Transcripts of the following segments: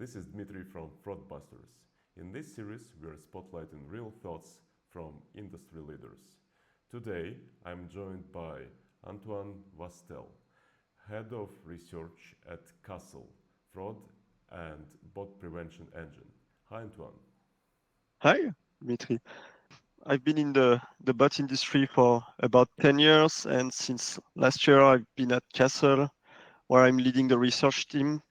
This is Dmitry from Fraudbusters. In this series, we are spotlighting real thoughts from industry leaders. Today, I'm joined by Antoine Vastel, Head of Research at Castle, Fraud and Bot Prevention Engine. Hi, Antoine. Hi, Dmitry. I've been in the bot industry for about 10 years, and since last year, I've been at Castle, where I'm leading the research team.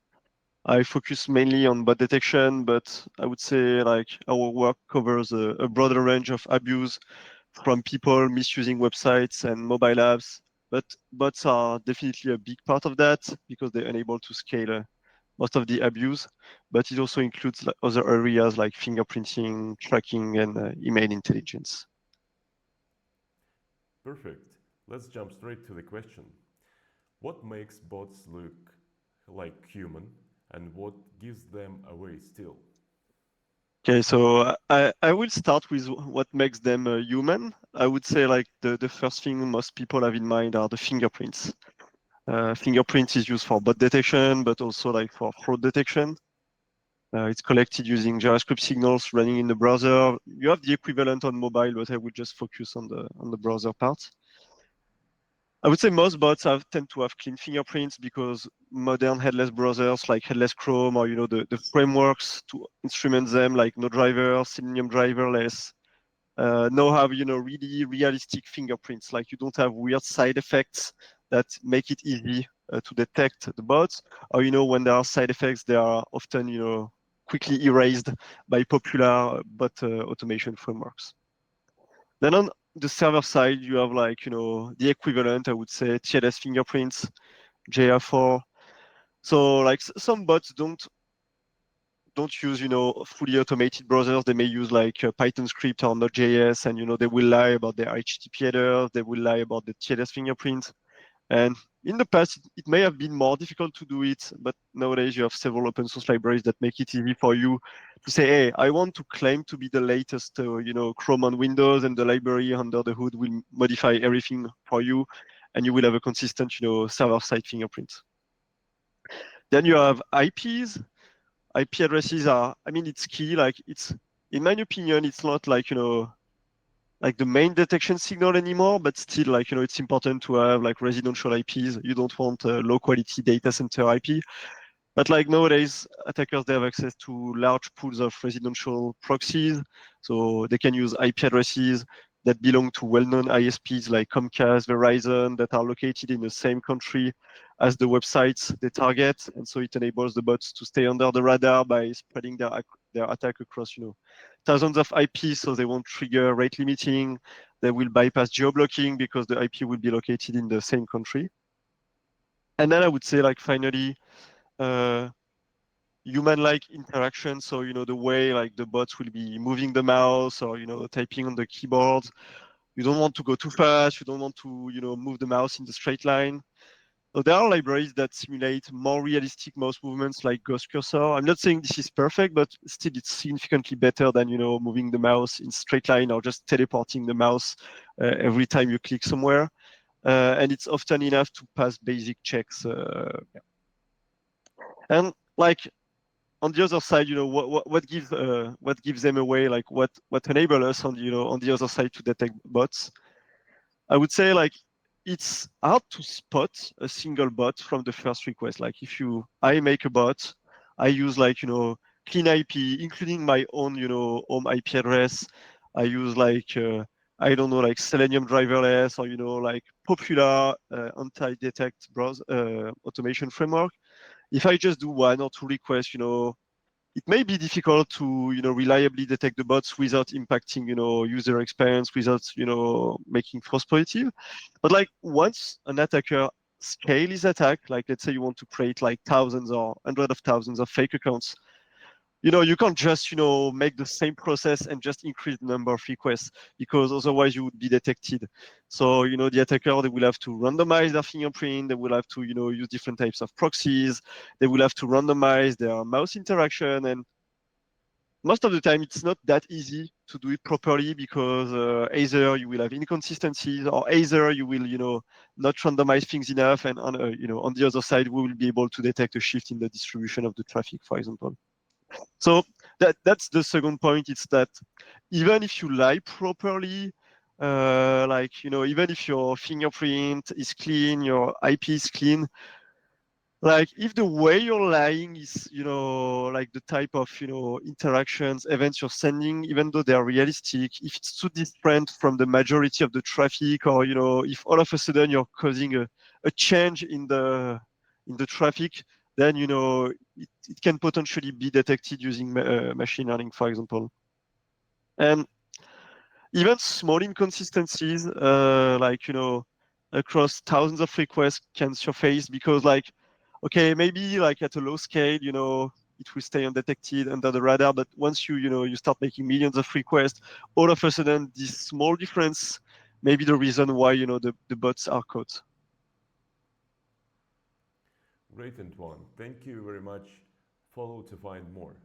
I focus mainly on bot detection, but I would say like our work covers a broader range of abuse from people misusing websites and mobile apps. But bots are definitely a big part of that because they're unable to scale most of the abuse. But it also includes other areas like fingerprinting, tracking, and email intelligence. Perfect. Let's jump straight to the question. What makes bots look like human and what gives them away still? Okay, so I will start with what makes them human. I would say like the first thing most people have in mind are the fingerprints. Fingerprints is used for bot detection, but also like for fraud detection. It's collected using JavaScript signals running in the browser. You have the equivalent on mobile, but I would just focus on the browser part. I would say most bots tend to have clean fingerprints because modern headless browsers like Headless Chrome or the frameworks to instrument them like NoDriver, Selenium driverless now have really realistic fingerprints. Like you don't have weird side effects that make it easy to detect the bots. Or when there are side effects, they are often quickly erased by popular bot automation frameworks. Then on the server side, you have like, the equivalent, I would say, TLS fingerprints, JR4. So like some bots don't use, fully automated browsers. They may use like a Python script or Node.js, and, they will lie about their HTTP headers. They will lie about the TLS fingerprint. And in the past, it may have been more difficult to do it, but nowadays you have several open source libraries that make it easy for you to say, hey, I want to claim to be the latest, Chrome on Windows, and the library under the hood will modify everything for you, and you will have a consistent, server-side fingerprint. Then you have IPs. IP addresses are, I mean, it's key. Like in my opinion, it's not like, like the main detection signal anymore, but still like, it's important to have like residential IPs. You don't want a low quality data center IP. But like nowadays, attackers, they have access to large pools of residential proxies. So they can use IP addresses that belong to well-known ISPs like Comcast, Verizon, that are located in the same country as the websites they target. And so it enables the bots to stay under the radar by spreading their attack across, thousands of IPs, so they won't trigger rate limiting. They will bypass geo-blocking because the IP will be located in the same country. And then I would say like finally, uh, human-like interaction. So, the way like the bots will be moving the mouse or, typing on the keyboard. You don't want to go too fast. You don't want to, move the mouse in the straight line. So there are libraries that simulate more realistic mouse movements like Ghost Cursor. I'm not saying this is perfect, but still it's significantly better than, moving the mouse in straight line or just teleporting the mouse every time you click somewhere. And it's often enough to pass basic checks. And like on the other side, what gives them away, like what enable us on the other side to detect bots. I would say like it's hard to spot a single bot from the first request. Like if I make a bot, I use like clean IP, including my own home IP address. I use like I don't know, like Selenium driverless or like popular anti-detect browser automation framework. If I just do one or two requests, it may be difficult to reliably detect the bots without impacting user experience, without making false positive. But like once an attacker scale his attack, like let's say you want to create like thousands or hundreds of thousands of fake accounts, you can't just make the same process and just increase the number of requests, because otherwise you would be detected. So the attacker, they will have to randomize their fingerprint. They will have to use different types of proxies. They will have to randomize their mouse interaction, and most of the time it's not that easy to do it properly, because either you will have inconsistencies, or either you will not randomize things enough, and on on the other side we will be able to detect a shift in the distribution of the traffic, for example. So that's the second point. It's that even if you lie properly, even if your fingerprint is clean, your IP is clean, like if the way you're lying is, like the type of, interactions, events you're sending, even though they're realistic, if it's too different from the majority of the traffic, or, if all of a sudden you're causing a change in the traffic, then, it can potentially be detected using machine learning, for example. And even small inconsistencies, across thousands of requests can surface because, like, okay, maybe like at a low scale, it will stay undetected under the radar, but once you start making millions of requests, all of a sudden this small difference may be the reason why, the bots are caught. Great, Antoine. Thank you very much. Follow to find more.